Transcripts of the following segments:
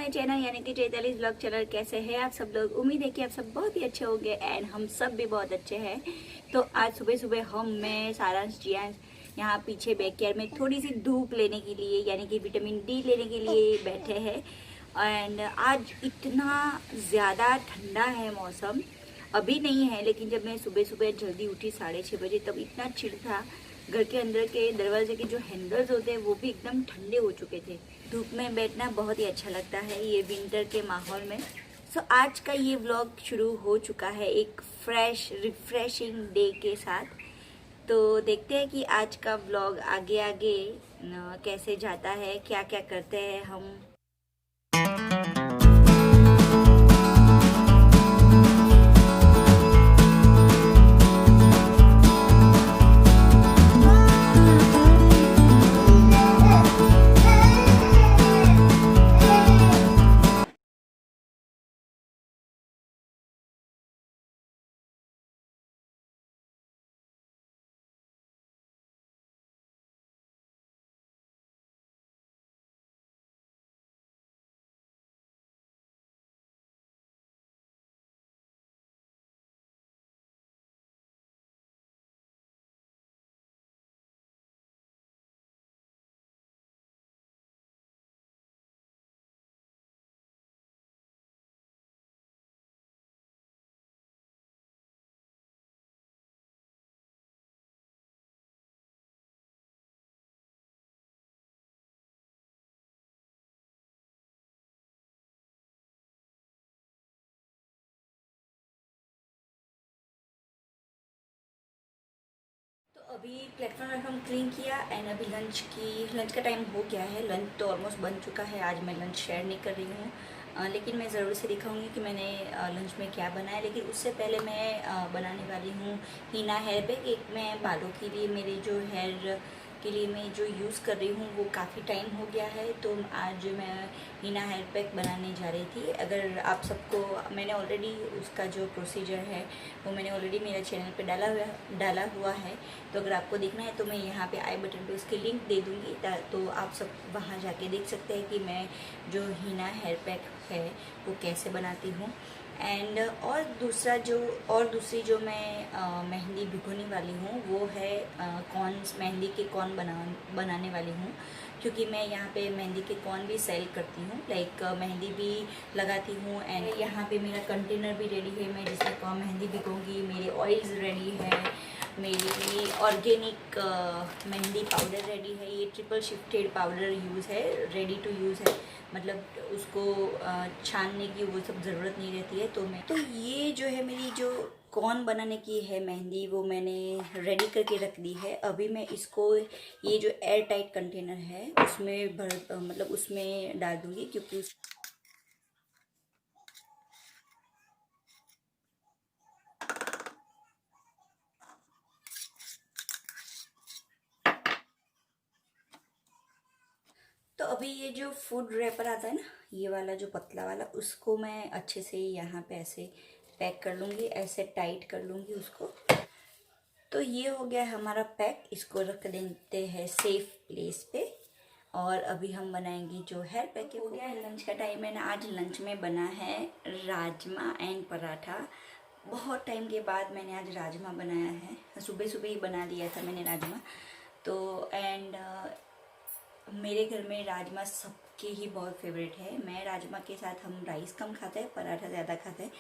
My channel यानी कि Chaitali blog channel. कैसे हैं आप सब लोग? उम्मीद है कि आप सब बहुत ही अच्छे होंगे एंड हम सब भी बहुत अच्छे हैं। तो आज सुबह सुबह मैं सारांश जिया यहाँ पीछे बैकयार्ड में थोड़ी सी धूप लेने के लिए यानी कि विटामिन डी लेने के लिए बैठे हैं। एंड आज इतना ज़्यादा ठंडा है मौसम, अभी नहीं है लेकिन जब मैं सुबह सुबह जल्दी उठी 6:30 बजे तब इतना चिल था। घर के अंदर के दरवाजे के जो हैंडल्स होते हैं वो भी एकदम ठंडे हो चुके थे। धूप में बैठना बहुत ही अच्छा लगता है ये विंटर के माहौल में। सो आज का ये व्लॉग शुरू हो चुका है एक फ्रेश रिफ्रेशिंग डे के साथ। तो देखते हैं कि आज का व्लॉग आगे आगे कैसे जाता है, क्या क्या करते हैं हम। तो अभी प्लेटफॉर्म हम क्लीन किया एंड अभी लंच का टाइम हो गया है। लंच तो ऑलमोस्ट बन चुका है। आज मैं लंच शेयर नहीं कर रही हूँ, लेकिन मैं ज़रूर से दिखाऊंगी कि मैंने लंच में क्या बनाया। लेकिन उससे पहले मैं बनाने वाली हूँ हीना हेयर पैक। एक मैं बालों के लिए, मेरे जो हेयर के लिए मैं जो यूज़ कर रही हूँ वो काफ़ी टाइम हो गया है, तो आज मैं हीना हेयर पैक बनाने जा रही थी। अगर आप सबको, मैंने ऑलरेडी उसका जो प्रोसीजर है वो मैंने ऑलरेडी मेरे चैनल पे डाला हुआ है। तो अगर आपको देखना है तो मैं यहाँ पे आई बटन पे उसकी लिंक दे दूँगी, तो आप सब वहाँ जाके देख सकते हैं कि मैं जो हीना हेयर पैक है वो कैसे बनाती हूँ। एंड और दूसरी जो मैं मेहंदी भिगोने वाली हूँ वो है कॉर्न्स, मेहंदी के कॉर्न बनाने वाली हूँ। क्योंकि मैं यहाँ पे मेहंदी के कॉर्न भी सेल करती हूँ, लाइक मेहंदी भी लगाती हूँ। एंड यहाँ पे मेरा कंटेनर भी रेडी है, मैं जिसमें मेहंदी भिगोऊँगी। मेरे ऑयल्स रेडी है, मेरी ऑर्गेनिक मेहंदी पाउडर रेडी है। ये ट्रिपल शिफ्टेड पाउडर यूज़ है, रेडी टू यूज़ है, मतलब उसको छानने की वो सब ज़रूरत नहीं रहती है। तो ये जो है मेरी जो कॉर्न बनाने की है मेहंदी, वो मैंने रेडी करके रख दी है। अभी मैं इसको ये जो एयर टाइट कंटेनर है उसमें मतलब उसमें डाल दूँगी, क्योंकि तो अभी ये जो फूड रैपर आता है ना, ये वाला जो पतला वाला, उसको मैं अच्छे से यहाँ पे ऐसे पैक कर लूँगी, ऐसे टाइट कर लूँगी उसको। तो ये हो गया हमारा पैक। इसको रख देते हैं सेफ प्लेस पे। और अभी हम बनाएंगे जो हेयर पैक। हो गया है, लंच का टाइम है ना। आज लंच में बना है राजमा एंड पराठा। बहुत टाइम के बाद मैंने आज राजमा बनाया है। सुबह सुबह ही बना लिया था मैंने राजमा। तो एंड मेरे घर में राजमा सबके ही बहुत फेवरेट है। मैं राजमा के साथ, हम राइस कम खाते हैं, पराठा ज़्यादा खाते हैं,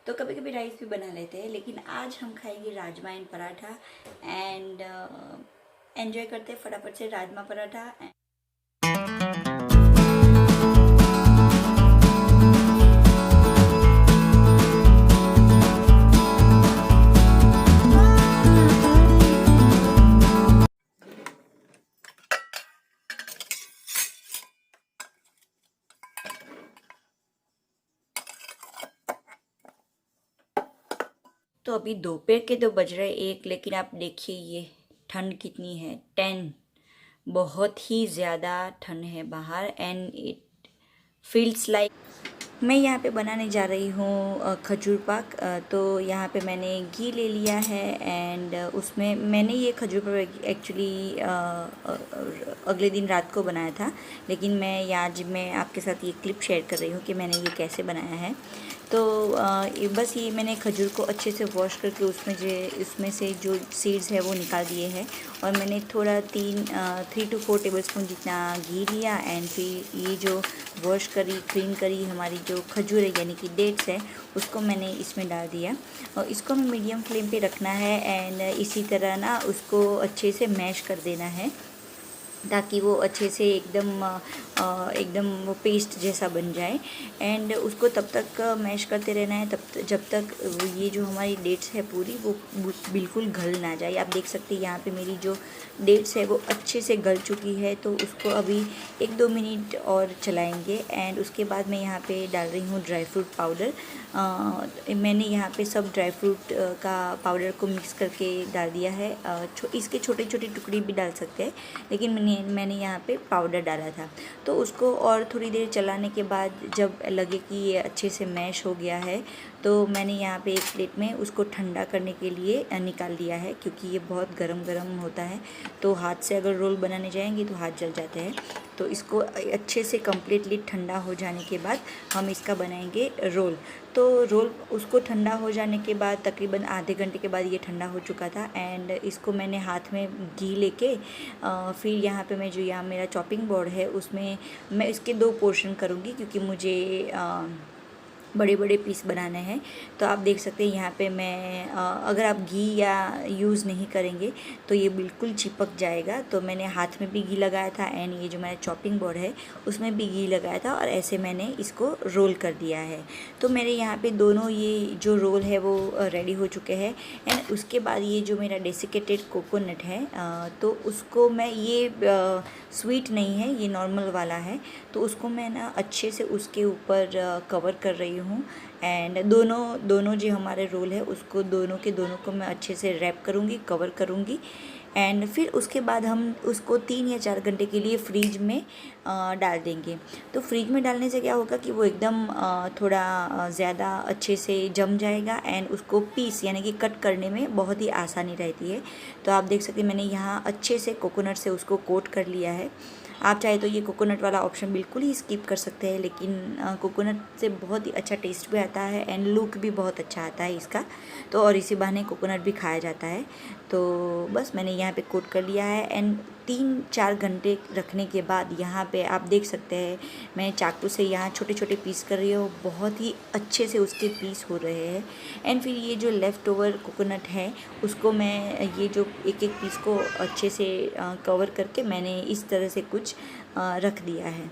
तो कभी कभी राइस भी बना लेते हैं। लेकिन आज हम खाएंगे rajma and paratha and enjoy करते हैं फटाफट से राजमा पराठा। तो अभी दोपहर के 2 बज रहे 1, लेकिन आप देखिए ये ठंड कितनी है, 10। बहुत ही ज़्यादा ठंड है बाहर एंड इट फील्स लाइक मैं यहाँ पे बनाने जा रही हूँ खजूर पाक। तो यहाँ पे मैंने घी ले लिया है एंड उसमें मैंने ये खजूर पाक एक्चुअली अगले दिन रात को बनाया था, लेकिन मैं आज मैं आपके साथ ये क्लिप शेयर कर रही हूँ कि मैंने ये कैसे बनाया है। तो बस ये मैंने खजूर को अच्छे से वॉश करके उसमें से जो सीड्स है वो निकाल दिए हैं, और मैंने थोड़ा 3 to 4 टेबलस्पून जितना घी लिया एंड फिर ये जो वॉश करी क्लीन करी हमारी जो खजूर है यानी कि डेट्स है उसको मैंने इसमें डाल दिया, और इसको हमें मीडियम फ्लेम पे रखना है एंड इसी तरह ना उसको अच्छे से मैश कर देना है ताकि वो अच्छे से एकदम वो पेस्ट जैसा बन जाए। एंड उसको तब तक मैश करते रहना है जब तक ये जो हमारी डेट्स है पूरी वो बिल्कुल गल ना जाए। आप देख सकते हैं यहाँ पे मेरी जो डेट्स है वो अच्छे से गल चुकी है, तो उसको अभी 1-2 मिनट और चलाएंगे एंड उसके बाद मैं यहाँ पे डाल रही हूँ ड्राई फ्रूट पाउडर। मैंने यहाँ पे सब ड्राई फ्रूट का पाउडर को मिक्स करके डाल दिया है। इसके छोटे छोटे टुकड़े भी डाल सकते हैं, लेकिन मैंने यहाँ पे पाउडर डाला था। तो उसको और थोड़ी देर चलाने के बाद जब लगे कि ये अच्छे से मैश हो गया है, तो मैंने यहाँ पे एक प्लेट में उसको ठंडा करने के लिए निकाल दिया है, क्योंकि ये बहुत गरम गरम होता है तो हाथ से अगर रोल बनाने जाएंगे तो हाथ जल जाते हैं। तो इसको अच्छे से कम्प्लीटली ठंडा हो जाने के बाद हम इसका बनाएंगे रोल। तो रोल उसको ठंडा हो जाने के बाद तकरीबन आधे घंटे के बाद ये ठंडा हो चुका था एंड इसको मैंने हाथ में घी लेके फिर यहाँ पे मैं जो यहाँ मेरा चॉपिंग बोर्ड है उसमें मैं इसके 2 पोर्शन करूँगी, क्योंकि मुझे बड़े बड़े पीस बनाने हैं। तो आप देख सकते हैं यहाँ पे मैं अगर आप घी या यूज़ नहीं करेंगे तो ये बिल्कुल चिपक जाएगा। तो मैंने हाथ में भी घी लगाया था एंड ये जो मेरा चॉपिंग बोर्ड है उसमें भी घी लगाया था, और ऐसे मैंने इसको रोल कर दिया है। तो मेरे यहाँ पे दोनों ये जो रोल है वो रेडी हो चुके हैं। एंड उसके बाद ये जो मेरा डेसिकेटेड कोकोनट है तो उसको मैं ये स्वीट नहीं है, ये नॉर्मल वाला है, तो उसको मैं ना अच्छे से उसके ऊपर कवर कर रही हूँ। एंड दोनों जो हमारे रोल है उसको दोनों को मैं अच्छे से रैप करूँगी, कवर करूँगी एंड फिर उसके बाद हम उसको 3 या 4 घंटे के लिए फ्रीज में डाल देंगे। तो फ्रीज में डालने से क्या होगा कि वो एकदम थोड़ा ज़्यादा अच्छे से जम जाएगा एंड उसको पीस यानी कि कट करने में बहुत ही आसानी रहती है। तो आप देख सकते हैं मैंने यहाँ अच्छे से कोकोनट से उसको कोट कर लिया है। आप चाहे तो ये कोकोनट वाला ऑप्शन बिल्कुल ही स्किप कर सकते हैं, लेकिन कोकोनट से बहुत ही अच्छा टेस्ट भी आता है एंड लुक भी बहुत अच्छा आता है इसका। तो और इसी बहाने कोकोनट भी खाया जाता है। तो बस मैंने यहाँ पे कोट कर लिया है एंड 3-4 घंटे रखने के बाद यहाँ पे आप देख सकते हैं मैं चाकू से यहाँ छोटे छोटे पीस कर रही हूँ, बहुत ही अच्छे से उसके पीस हो रहे हैं। एंड फिर ये जो लेफ़्ट ओवर कोकोनट है उसको मैं ये जो एक एक पीस को अच्छे से कवर करके मैंने इस तरह से कुछ रख दिया है।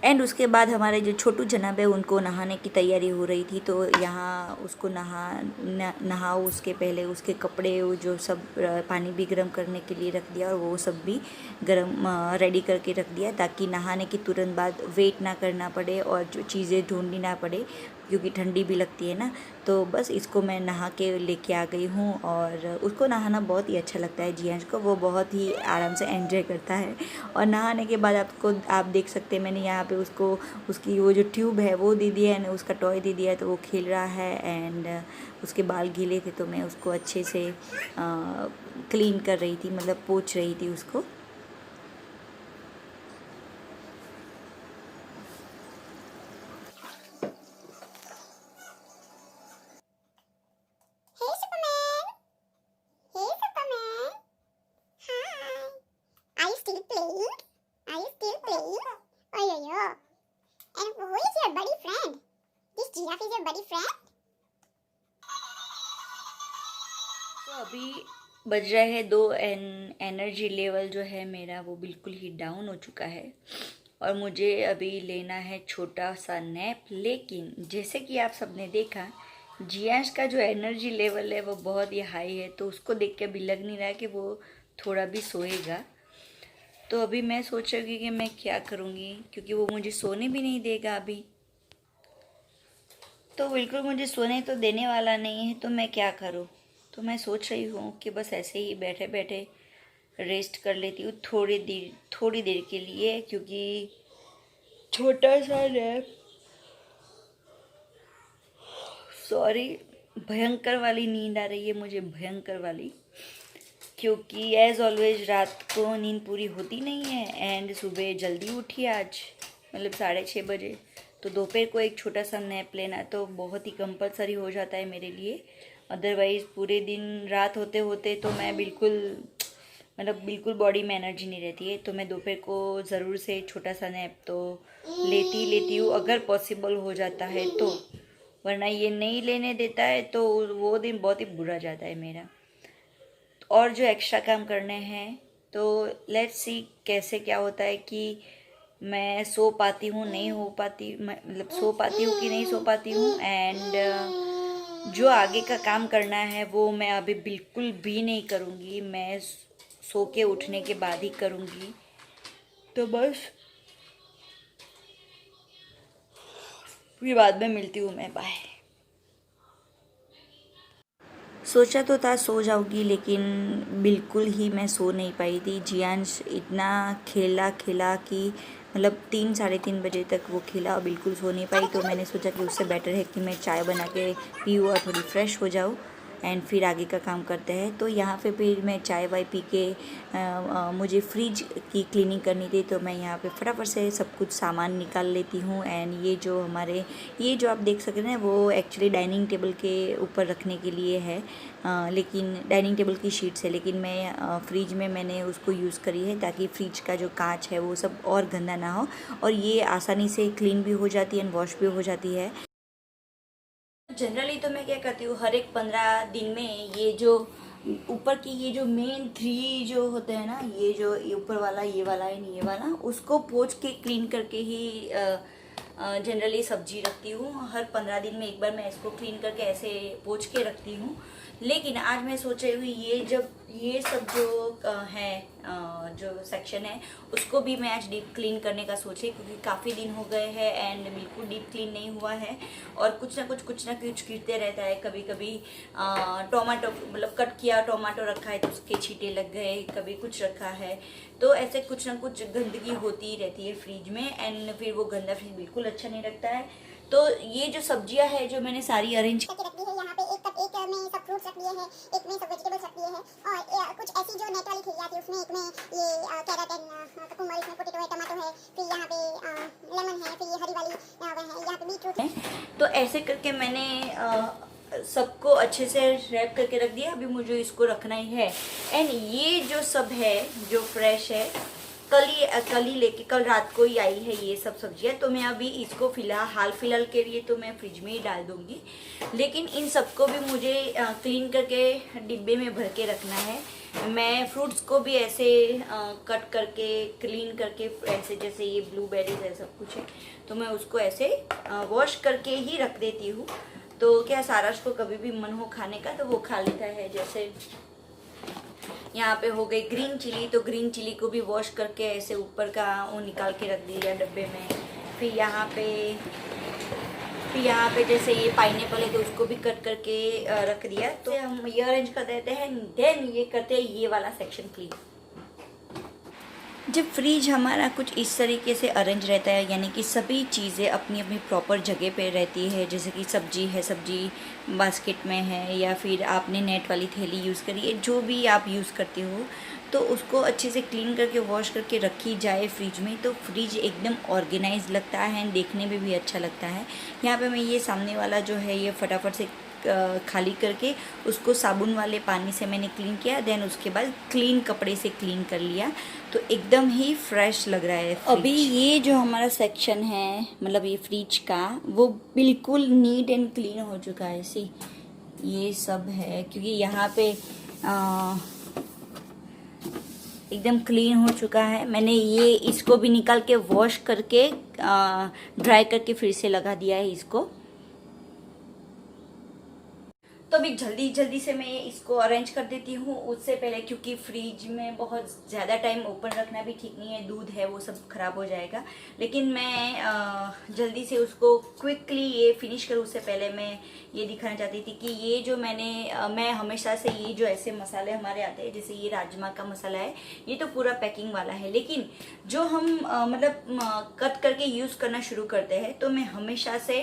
एंड उसके बाद हमारे जो छोटू जनाब है उनको नहाने की तैयारी हो रही थी, तो यहाँ उसको नहाओ उसके पहले उसके कपड़े वो जो सब पानी भी गर्म करने के लिए रख दिया और वो सब भी गर्म रेडी करके रख दिया, ताकि नहाने के तुरंत बाद वेट ना करना पड़े और जो चीज़ें ढूंढनी ना पड़े, क्योंकि ठंडी भी लगती है ना। तो बस इसको मैं नहा के लेके आ गई हूँ और उसको नहाना बहुत ही अच्छा लगता है। जियांश को वो बहुत ही आराम से एंजॉय करता है। और नहाने के बाद आप देख सकते हैं मैंने यहाँ पे उसको उसकी वो जो ट्यूब है वो दे दिया है, उसका टॉय दे दिया है, तो वो खेल रहा है। एंड उसके बाल गीले थे तो मैं उसको अच्छे से क्लीन कर रही थी, मतलब पोंछ रही थी उसको। Hey Superman! Hey Superman! Hi! Are you still playing? Are you still playing? Oh yo yo! And who is your buddy friend? This giraffe is your buddy friend? तो अभी बज रहे हैं 2 एंड एनर्जी लेवल जो है मेरा वो बिल्कुल ही डाउन हो चुका है और मुझे अभी लेना है छोटा सा नैप। लेकिन जैसे कि आप सबने देखा जियांश का जो एनर्जी लेवल है वो बहुत ही हाई है, तो उसको देख के अभी लग नहीं रहा है कि वो थोड़ा भी सोएगा। तो अभी मैं सोच रही हूँ कि मैं क्या करूँगी, क्योंकि वो मुझे सोने भी नहीं देगा अभी, तो बिल्कुल मुझे सोने तो देने वाला नहीं है, तो मैं क्या करूँ। तो मैं सोच रही हूँ कि बस ऐसे ही बैठे बैठे रेस्ट कर लेती हूँ थोड़ी देर के लिए, क्योंकि छोटा सा नैप सॉरी, भयंकर वाली नींद आ रही है मुझे, भयंकर वाली, क्योंकि एज़ ऑलवेज रात को नींद पूरी होती नहीं है एंड सुबह जल्दी उठी आज, मतलब 6:30 बजे। तो दोपहर को एक छोटा सा नैप लेना तो बहुत ही कंपलसरी हो जाता है मेरे लिए, अदरवाइज़ पूरे दिन रात होते होते तो मैं बिल्कुल बॉडी में एनर्जी नहीं रहती है। तो मैं दोपहर को ज़रूर से छोटा सा नैप तो लेती हूँ अगर पॉसिबल हो जाता है तो, वरना ये नहीं लेने देता है तो वो दिन बहुत ही बुरा जाता है मेरा। और जो एक्स्ट्रा काम करने हैं तो लेट्स सी कैसे क्या होता है कि मैं सो पाती हूँ नहीं हो पाती, मतलब सो पाती हूँ कि नहीं सो पाती हूँ। एंड जो आगे का काम करना है वो मैं अभी बिल्कुल भी नहीं करूँगी, मैं सो के उठने के बाद ही करूँगी। तो बस फिर बाद में मिलती हूँ मैं, बाय। सोचा तो था सो जाऊंगी, लेकिन बिल्कुल ही मैं सो नहीं पाई थी। जियांश इतना खेला कि मतलब 3-3:30 बजे तक वो खेला और बिल्कुल सो नहीं पाई। तो मैंने सोचा कि उससे बेटर है कि मैं चाय बना के पीऊँ और थोड़ी फ्रेश हो जाऊँ एंड फिर आगे का काम करते हैं। तो यहाँ पे फिर मैं चाय वाय पी के मुझे फ्रिज की क्लीनिंग करनी थी, तो मैं यहाँ पे फटाफट से सब कुछ सामान निकाल लेती हूँ। एंड ये जो आप देख सकते हैं वो एक्चुअली डाइनिंग टेबल के ऊपर रखने के लिए है, लेकिन डाइनिंग टेबल की शीट्स है, लेकिन मैं फ्रिज में मैंने उसको यूज़ करी है ताकि फ्रिज का जो कांच है वो सब और गंदा ना हो और ये आसानी से क्लीन भी हो जाती है एंड वॉश भी हो जाती है। जनरली तो मैं क्या करती हूँ, हर एक 15 दिन में ये जो ऊपर की ये जो मेन 3 जो होते हैं ना, ये जो ऊपर वाला, ये वाला एंड ये वाला, उसको पोंछ के क्लीन करके ही जनरली सब्जी रखती हूँ। हर 15 दिन में एक बार मैं इसको क्लीन करके ऐसे पोंछ के रखती हूँ। लेकिन आज मैं सोच रही हूँ ये सब जो है जो सेक्शन है उसको भी मैं आज डीप क्लीन करने का सोचे, क्योंकि काफ़ी दिन हो गए हैं एंड बिल्कुल डीप क्लीन नहीं हुआ है और कुछ ना कुछ गिरते रहता है। कभी कभी टोमेटो, मतलब कट किया टोमेटो रखा है तो उसके छींटे लग गए, कभी कुछ रखा है, तो ऐसे कुछ ना कुछ गंदगी होती ही रहती है फ्रिज में एंड फिर वो गंदा फ्रिज बिल्कुल अच्छा नहीं लगता है। तो ये जो सब्जियां है जो मैंने सारी अरेंज करके रख दी है, यहाँ पे एक कप एक में सब फ्रूट्स रख दिए हैं, एक में सब वेजिटेबल्स रख दिए हैं और कुछ ऐसी जो नेट वाली खीरी आती है उसमें, एक में ये कैरेट एंड ककुम्बर, इसमें पोटैटो है, टमाटो है, फिर यहाँ पे लेमन है, फिर ये हरी वाली यहाँ पे बीटरूट है। तो ऐसे करके मैंने सबको अच्छे से रैप करके रख दिया। अभी मुझे इसको रखना ही है एंड ये जो सब है जो फ्रेश है, कल रात को ही आई है ये सब सब्जियां, तो मैं अभी इसको फिलहाल के लिए तो मैं फ्रिज में ही डाल दूंगी। लेकिन इन सबको भी मुझे क्लीन करके डिब्बे में भर के रखना है। मैं फ्रूट्स को भी ऐसे कट करके क्लीन करके, ऐसे जैसे ये ब्लूबेरीज है सब कुछ है, तो मैं उसको ऐसे वॉश करके ही रख देती हूँ। तो क्या साराश को कभी भी मन हो खाने का तो वो खा लेता है। जैसे यहाँ पे हो गई ग्रीन चिली, तो ग्रीन चिली को भी वॉश करके ऐसे ऊपर का वो निकाल के रख दिया डब्बे में। फिर यहाँ पे जैसे ये पाइनएप्पल है तो उसको भी कट करके रख दिया। तो हम ये अरेंज कर देते हैं, देन ये करते हैं ये वाला सेक्शन क्लीन। जब फ्रिज हमारा कुछ इस तरीके से अरेंज रहता है, यानी कि सभी चीज़ें अपनी अपनी प्रॉपर जगह पे रहती है, जैसे कि सब्जी है, सब्जी बास्केट में है, या फिर आपने नेट वाली थैली यूज़ करी है, जो भी आप यूज़ करते हो, तो उसको अच्छे से क्लीन करके वॉश करके रखी जाए फ्रिज में, तो फ्रिज एकदम ऑर्गेनाइज लगता है, देखने में भी अच्छा लगता है। यहाँ पे मैं ये सामने वाला जो है ये फटाफट से खाली करके उसको साबुन वाले पानी से मैंने क्लीन किया, देन उसके बाद क्लीन कपड़े से क्लीन कर लिया, तो एकदम ही फ्रेश लग रहा है फ्रिज। अभी ये जो हमारा सेक्शन है, मतलब ये फ्रिज का, वो बिल्कुल नीट एंड क्लीन हो चुका है। सी ये सब है, क्योंकि यहाँ पे एकदम क्लीन हो चुका है। मैंने ये इसको भी निकाल के वॉश करके ड्राई करके फिर से लगा दिया है इसको। तो अभी जल्दी जल्दी से मैं इसको अरेंज कर देती हूँ उससे पहले, क्योंकि फ्रिज में बहुत ज़्यादा टाइम ओपन रखना भी ठीक नहीं है, दूध है वो सब खराब हो जाएगा। लेकिन मैं जल्दी से उसको क्विकली ये फिनिश करूँ उससे पहले मैं ये दिखाना चाहती थी कि ये जो मैं हमेशा से ये जो ऐसे मसाले हमारे आते हैं, जैसे ये राजमा का मसाला है, ये तो पूरा पैकिंग वाला है। लेकिन जो हम मतलब कट करके यूज़ करना शुरू करते हैं, तो मैं हमेशा से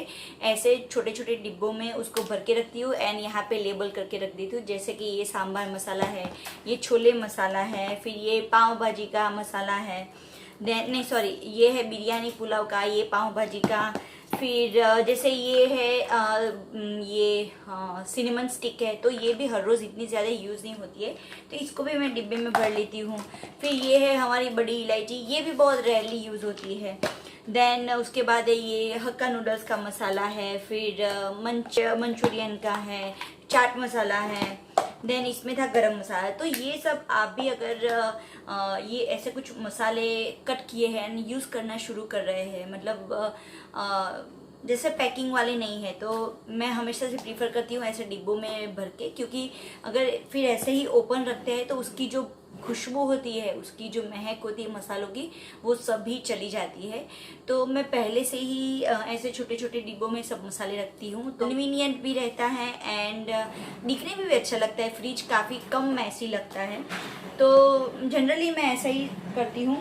ऐसे छोटे छोटे डिब्बों में उसको भर के रखती हूँ एंड यहाँ पे लेबल करके रख देती हूँ। जैसे कि ये सांभर मसाला है, ये छोले मसाला है, फिर ये पाव भाजी का मसाला है, नहीं सॉरी, ये है बिरयानी पुलाव का, ये पाव भाजी का, फिर जैसे ये है ये सिनेमन स्टिक है, तो ये भी हर रोज़ इतनी ज़्यादा यूज़ नहीं होती है, तो इसको भी मैं डिब्बे में भर लेती हूँ। फिर ये है हमारी बड़ी इलायची, ये भी बहुत रेयरली यूज़ होती है। देन उसके बाद है ये हक्का नूडल्स का मसाला है, फिर मंचूरियन का है, चाट मसाला है, देन इसमें था गरम मसाला। तो ये सब आप भी अगर ये ऐसे कुछ मसाले कट किए हैं यूज़ करना शुरू कर रहे हैं, मतलब जैसे पैकिंग वाले नहीं है, तो मैं हमेशा से प्रीफर करती हूँ ऐसे डिब्बों में भर के, क्योंकि अगर फिर ऐसे ही ओपन रखते हैं तो उसकी जो खुशबू होती है, उसकी जो महक होती है मसालों की, वो सब भी चली जाती है। तो मैं पहले से ही ऐसे छोटे छोटे डिब्बों में सब मसाले रखती हूँ, तो कन्वीनियंट भी रहता है एंड दिखने में भी अच्छा लगता है, फ्रिज काफ़ी कम मैसी लगता है। तो जनरली मैं ऐसा ही करती हूँ।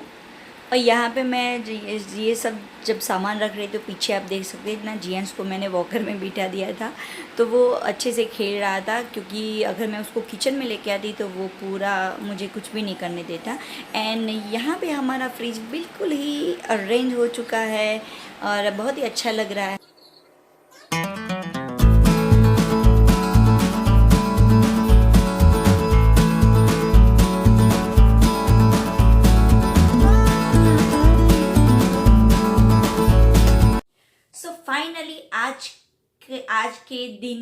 और यहाँ पे मैं ये सब जब सामान रख रही तो पीछे आप देख सकते हैं ना, जियंस को मैंने वॉकर में बिठा दिया था, तो वो अच्छे से खेल रहा था, क्योंकि अगर मैं उसको किचन में लेके आती तो वो पूरा मुझे कुछ भी नहीं करने देता। एंड यहाँ पे हमारा फ्रिज बिल्कुल ही अरेंज हो चुका है और बहुत ही अच्छा लग रहा है। फाइनली आज के दिन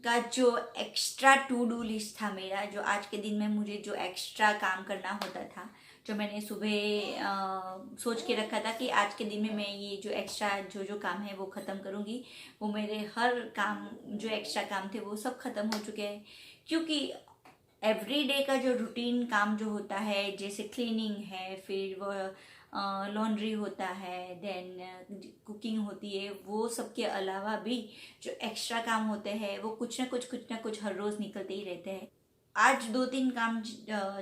का जो एक्स्ट्रा टू डू लिस्ट था मेरा, जो आज के दिन में मुझे जो एक्स्ट्रा काम करना होता था, जो मैंने सुबह सोच के रखा था कि आज के दिन में मैं ये जो एक्स्ट्रा जो काम है वो ख़त्म करूँगी, वो मेरे हर काम जो एक्स्ट्रा काम थे वो सब ख़त्म हो चुके हैं। क्योंकि एवरी डे का जो रूटीन काम जो होता है, जैसे क्लीनिंग है, फिर वो लॉन्ड्री होता है, देन कुकिंग होती है, वो सब के अलावा भी जो एक्स्ट्रा काम होते हैं वो कुछ ना कुछ हर रोज़ निकलते ही रहते हैं। आज 2-3 काम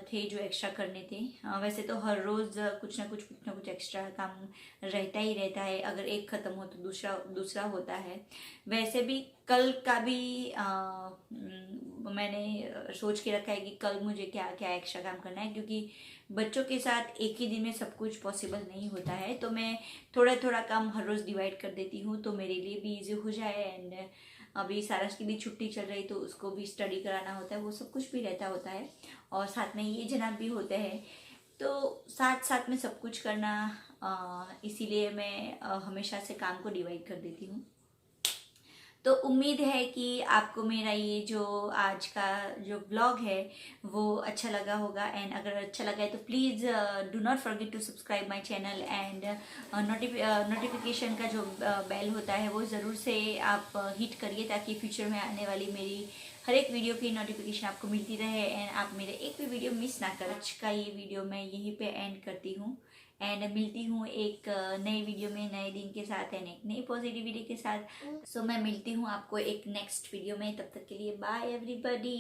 थे जो एक्स्ट्रा करने थे। वैसे तो हर रोज़ कुछ ना कुछ एक्स्ट्रा काम रहता ही रहता है, अगर एक ख़त्म हो तो दूसरा होता है। वैसे भी कल का भी मैंने सोच के रखा है कि कल मुझे क्या क्या एक्स्ट्रा काम करना है, क्योंकि बच्चों के साथ एक ही दिन में सब कुछ पॉसिबल नहीं होता है, तो मैं थोड़ा थोड़ा काम हर रोज़ डिवाइड कर देती हूँ, तो मेरे लिए भी इजी हो जाए। एंड अभी सारस की भी छुट्टी चल रही, तो उसको भी स्टडी कराना होता है, वो सब कुछ भी रहता होता है, और साथ में ये जनाब भी होते हैं, तो साथ साथ में सब कुछ करना, इसीलिए मैं हमेशा से काम को डिवाइड कर देती हूँ। तो उम्मीद है कि आपको मेरा ये जो आज का जो ब्लॉग है वो अच्छा लगा होगा, एंड अगर अच्छा लगा है तो please do not forget to subscribe my channel, and notification का जो बेल होता है वो ज़रूर से आप हिट करिए, ताकि फ्यूचर में आने वाली मेरी हर एक वीडियो की नोटिफिकेशन आपको मिलती रहे एंड आप मेरे एक भी वीडियो मिस ना करें। आज का ये वीडियो मैं यहीं पे एंड करती हूँ एंड मिलती हूँ एक नए वीडियो में, नए दिन के साथ एंड एक नई पॉजिटिविटी के साथ। सो मैं मिलती हूँ आपको एक नेक्स्ट वीडियो में, तब तक के लिए बाय एवरीबॉडी।